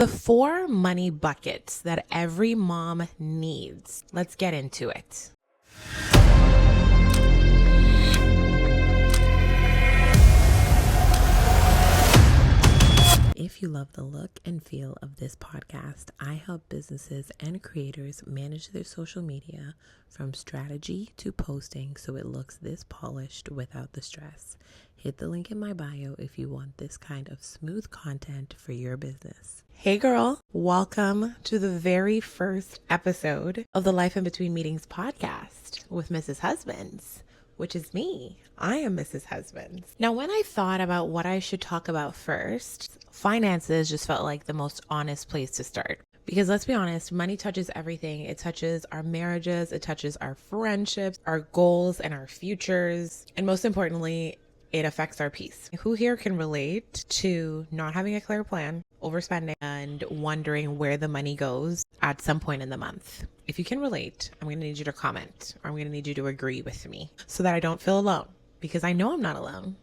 The 4 money buckets that every mom needs. Let's get into it. If you love the look and feel of this podcast, I help businesses and creators manage their social media from strategy to posting so it looks this polished without the stress. Hit the link in my bio if you want this kind of smooth content for your business. Hey girl, welcome to the very first episode of the Life in Between Meetings podcast with Mrs. Husbands, which is me. I am Mrs. Husbands. Now, when I thought about what I should talk about first, finances just felt like the most honest place to start. Because let's be honest, money touches everything. It touches our marriages, it touches our friendships, our goals, and our futures. And most importantly, it affects our peace. Who here can relate to not having a clear plan, overspending, and wondering where the money goes at some point in the month? If you can relate, I'm going to need you to comment, or I'm going to need you to agree with me so that I don't feel alone, because I know I'm not alone.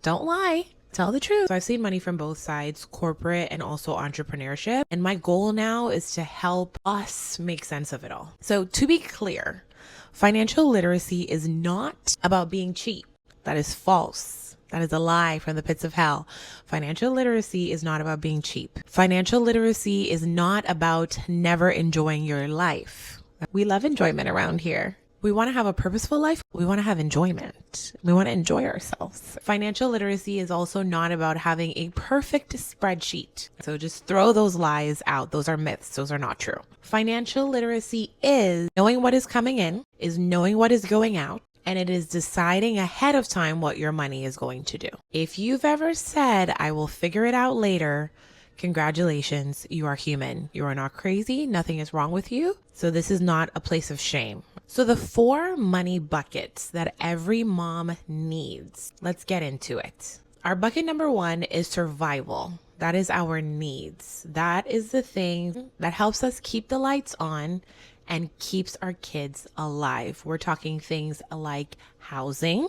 Don't lie. Tell the truth. So I've seen money from both sides, corporate and also entrepreneurship. And my goal now is to help us make sense of it all. So to be clear, financial literacy is not about being cheap. That is false. That is a lie from the pits of hell. Financial literacy is not about being cheap. Financial literacy is not about never enjoying your life. We love enjoyment around here. We want to have a purposeful life. We want to have enjoyment. We want to enjoy ourselves. Financial literacy is also not about having a perfect spreadsheet. So just throw those lies out. Those are myths. Those are not true. Financial literacy is knowing what is coming in, is knowing what is going out, and it is deciding ahead of time what your money is going to do. If you've ever said, I will figure it out later, congratulations, you are human. You are not crazy. Nothing is wrong with you. So this is not a place of shame. So the 4 money buckets that every mom needs, let's get into it. Our bucket number 1 is survival. That is our needs. That is the thing that helps us keep the lights on and keeps our kids alive. We're talking things like housing,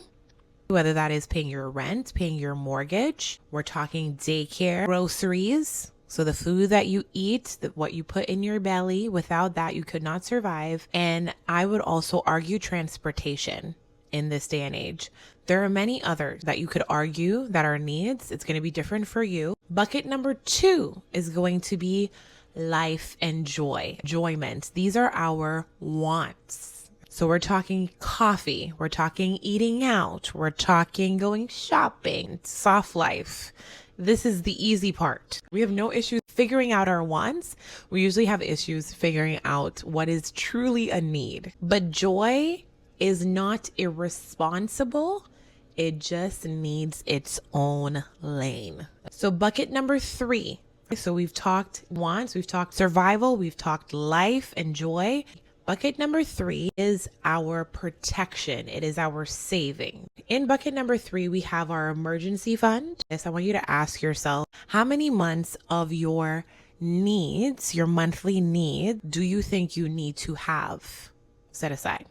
whether that is paying your rent, paying your mortgage. We're talking daycare, groceries. So the food that you eat, what you put in your belly, without that you could not survive. And I would also argue transportation in this day and age. There are many others that you could argue that are needs. It's going to be different for you. Bucket number 2 is going to be life and enjoyment. These are our wants. So we're talking coffee, we're talking eating out, we're talking going shopping, soft life. This is the easy part. We have no issues figuring out our wants. We usually have issues figuring out what is truly a need. But joy is not irresponsible. It just needs its own lane. So bucket number 3. So we've talked wants, we've talked survival, we've talked life and joy. Bucket number 3 is our protection. It is our saving. In bucket number 3, we have our emergency fund. Yes, I want you to ask yourself, how many months of your needs, your monthly need, do you think you need to have set aside?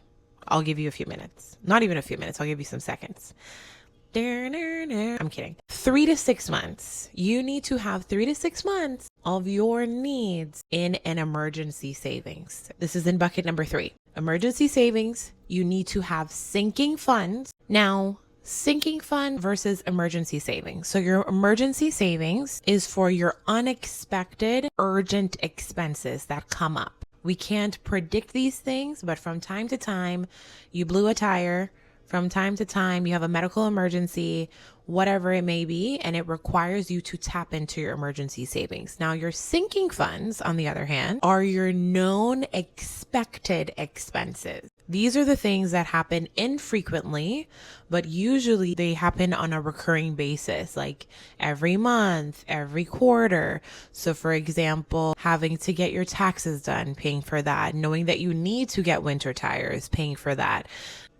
I'll give you a few minutes. Not even a few minutes. I'll give you some seconds. I'm kidding. 3 to 6 months. You need to have 3 to 6 months of your needs in an emergency savings. This is in bucket number 3. Emergency savings. You need to have sinking funds. Now, sinking fund versus emergency savings. So your emergency savings is for your unexpected, urgent expenses that come up. We can't predict these things, but from time to time, you blew a tire. From time to time, you have a medical emergency, whatever it may be, and it requires you to tap into your emergency savings. Now, your sinking funds, on the other hand, are your known expected expenses. These are the things that happen infrequently, but usually they happen on a recurring basis, like every month, every quarter. So for example, having to get your taxes done, paying for that, knowing that you need to get winter tires, paying for that.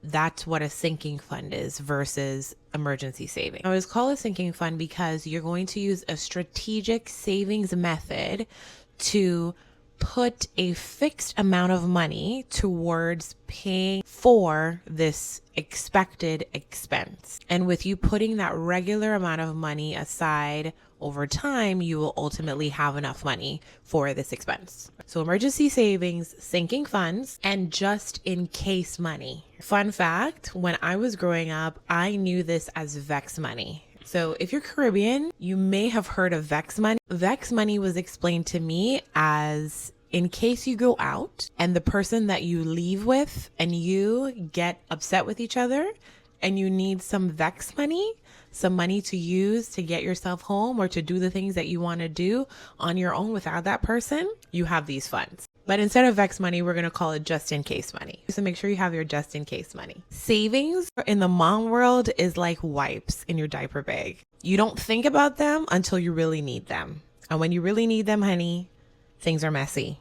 That's what a sinking fund is versus emergency saving. I always call a sinking fund because you're going to use a strategic savings method to put a fixed amount of money towards paying for this expected expense. And with you putting that regular amount of money aside over time, you will ultimately have enough money for this expense. So emergency savings, sinking funds, and just in case money. Fun fact, when I was growing up, I knew this as VEX money. So if you're Caribbean, you may have heard of VEX money. VEX money was explained to me as in case you go out and the person that you leave with and you get upset with each other and you need some VEX money, some money to use to get yourself home or to do the things that you want to do on your own without that person, you have these funds. But instead of VEX money, we're going to call it just in case money. So make sure you have your just in case money. Savings in the mom world is like wipes in your diaper bag. You don't think about them until you really need them. And when you really need them, honey, things are messy.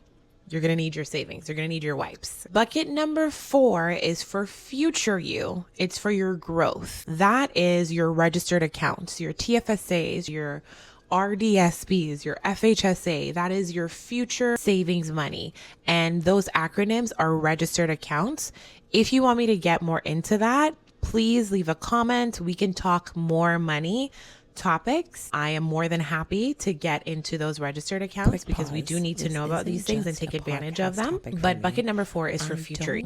You're going to need your savings. You're going to need your wipes. Bucket number 4 is for future you. It's for your growth. That is your registered accounts, your TFSAs, your RDSBs, your FHSA. That is your future savings money. And those acronyms are registered accounts. If you want me to get more into that, please leave a comment. We can talk more money topics. I am more than happy to get into those registered accounts because we do need to know about these things and take advantage of them. But bucket number 4 is for future.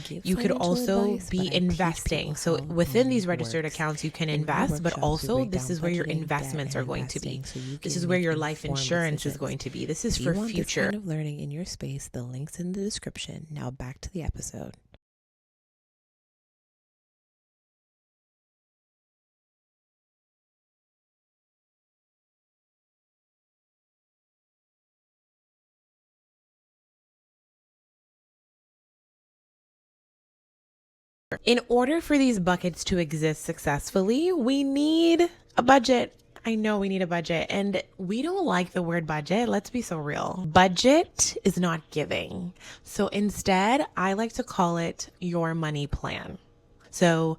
You could also be investing. So within these registered accounts, you can invest, but also this is where your investments are going to be. This is where your life insurance is going to be. This is for future. This kind of learning in your space, the link's in the description. Now back to the episode. In order for these buckets to exist successfully, we need a budget. I know we need a budget, and we don't like the word budget. Let's be so real. Budget is not giving. So instead, I like to call it your money plan. So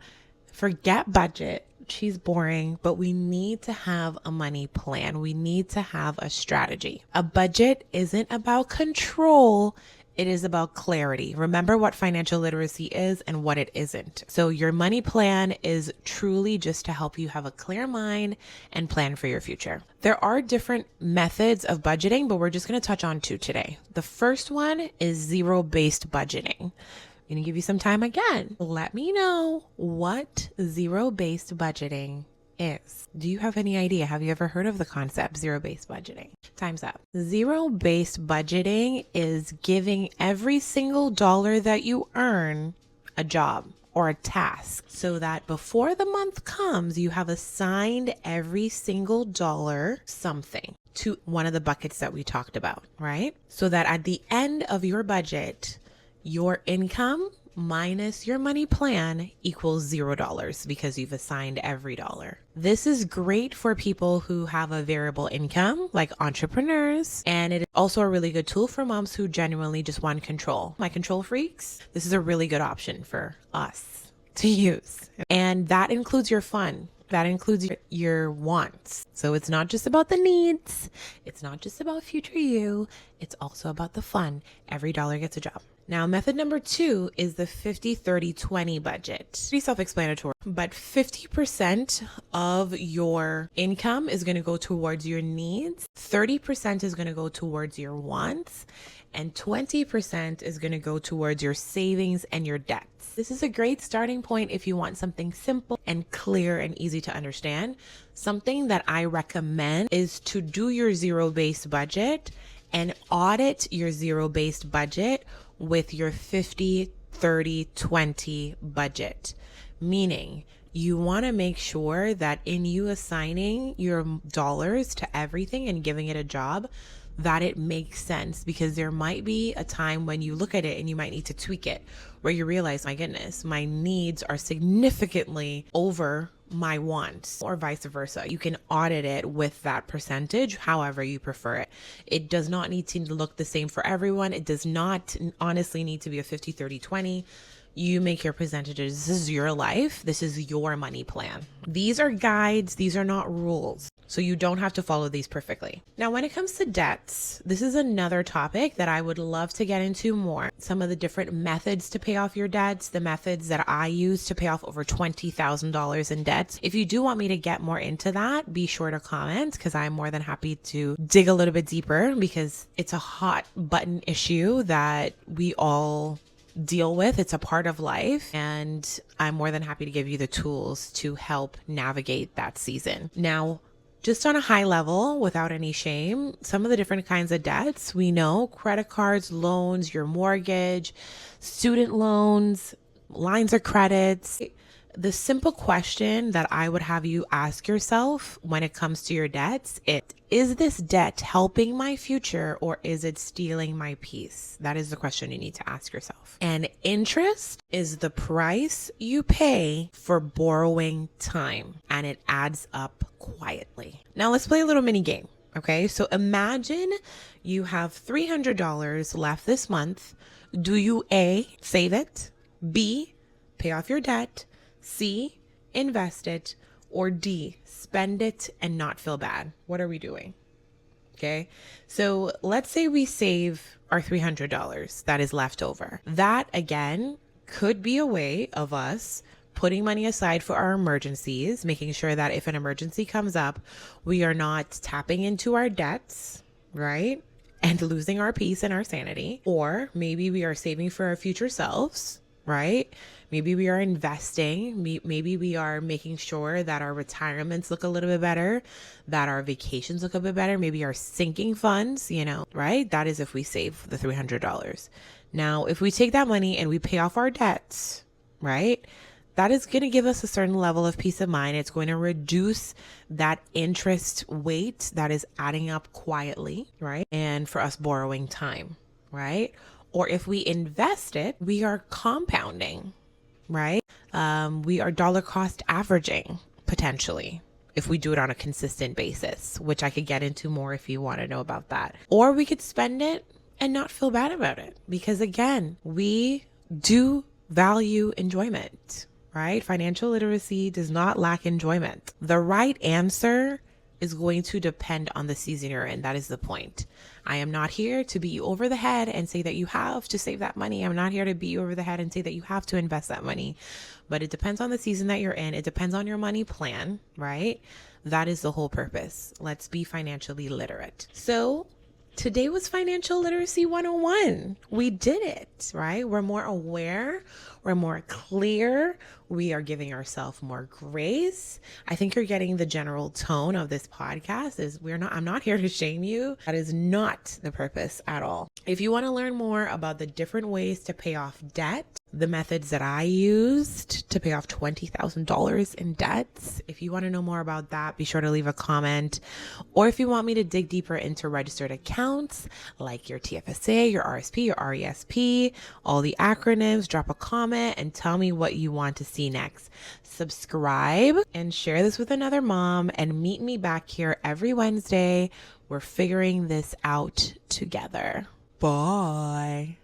forget budget. She's boring, but we need to have a money plan. We need to have a strategy. A budget isn't about control. It is about clarity. Remember what financial literacy is and what it isn't. So your money plan is truly just to help you have a clear mind and plan for your future. There are different methods of budgeting, but we're just going to touch on 2 today. The first one is zero-based budgeting. I'm going to give you some time again. Let me know what zero-based budgeting is. Do you have any idea? Have you ever heard of the concept zero-based budgeting? Time's up. Zero-based budgeting is giving every single dollar that you earn a job or a task so that before the month comes, you have assigned every single dollar something to one of the buckets that we talked about, right? So that at the end of your budget, your income minus your money plan equals $0 because you've assigned every dollar. This is great for people who have a variable income, like entrepreneurs, and it is also a really good tool for moms who genuinely just want control. My control freaks, this is a really good option for us to use. And that includes your fun. That includes your wants. So it's not just about the needs. It's not just about future you. It's also about the fun. Every dollar gets a job. Now, method number 2 is the 50-30-20 budget. Pretty self-explanatory, but 50% of your income is going to go towards your needs, 30% is going to go towards your wants, and 20% is going to go towards your savings and your debts. This is a great starting point if you want something simple and clear and easy to understand. Something that I recommend is to do your zero-based budget and audit your zero-based budget with your 50-30-20 budget. Meaning, you want to make sure that in you assigning your dollars to everything and giving it a job, that it makes sense, because there might be a time when you look at it and you might need to tweak it, where you realize, my goodness, my needs are significantly over my wants, or vice versa. You can audit it with that percentage, however you prefer it. It does not need to look the same for everyone. It does not honestly need to be a 50-30-20. You make your percentages. This is your life. This is your money plan. These are guides. These are not rules. So you don't have to follow these perfectly. Now, when it comes to debts, this is another topic that I would love to get into more. Some of the different methods to pay off your debts, the methods that I use to pay off over $20,000 in debts. If you do want me to get more into that, be sure to comment, because I'm more than happy to dig a little bit deeper, because it's a hot button issue that we all deal with. It's a part of life, and I'm more than happy to give you the tools to help navigate that season. Now, just on a high level, without any shame, some of the different kinds of debts we know: credit cards, loans, your mortgage, student loans, lines of credits. The simple question that I would have you ask yourself when it comes to your debts is this debt helping my future, or is it stealing my peace? That is the question you need to ask yourself. And interest is the price you pay for borrowing time, and it adds up quietly. Now let's play a little mini game. Okay, so imagine you have $300 left this month. Do you A, save it, B, pay off your debt, C, invest it, or D, spend it and not feel bad? What are we doing? Okay, so let's say we save our $300 that is left over. That, again, could be a way of us putting money aside for our emergencies, making sure that if an emergency comes up, we are not tapping into our debts, right? And losing our peace and our sanity. Or maybe we are saving for our future selves, right? Maybe we are investing. Maybe we are making sure that our retirements look a little bit better, that our vacations look a bit better. Maybe our sinking funds, right? That is if we save the $300. Now, if we take that money and we pay off our debts, right? That is going to give us a certain level of peace of mind. It's going to reduce that interest weight that is adding up quietly, right? And for us borrowing time, right? Or if we invest it, we are compounding, right? We are dollar cost averaging potentially if we do it on a consistent basis, which I could get into more if you want to know about that. Or we could spend it and not feel bad about it, because again, we do value enjoyment, right? Financial literacy does not lack enjoyment. The right answer is going to depend on the season you're in. That is the point. I am not here to beat you over the head and say that you have to save that money. I'm not here to beat you over the head and say that you have to invest that money. But it depends on the season that you're in. It depends on your money plan, right? That is the whole purpose. Let's be financially literate. So today was Financial Literacy 101. We did it, right? We're more aware. We're more clear. We are giving ourselves more grace. I think you're getting the general tone of this podcast is I'm not here to shame you. That is not the purpose at all. If you want to learn more about the different ways to pay off debt, the methods that I used to pay off $20,000 in debts, if you want to know more about that, be sure to leave a comment. Or if you want me to dig deeper into registered accounts like your TFSA, your RSP, your RESP, all the acronyms, drop a comment and tell me what you want to see next. Subscribe and share this with another mom, and meet me back here every Wednesday. We're figuring this out together. Bye.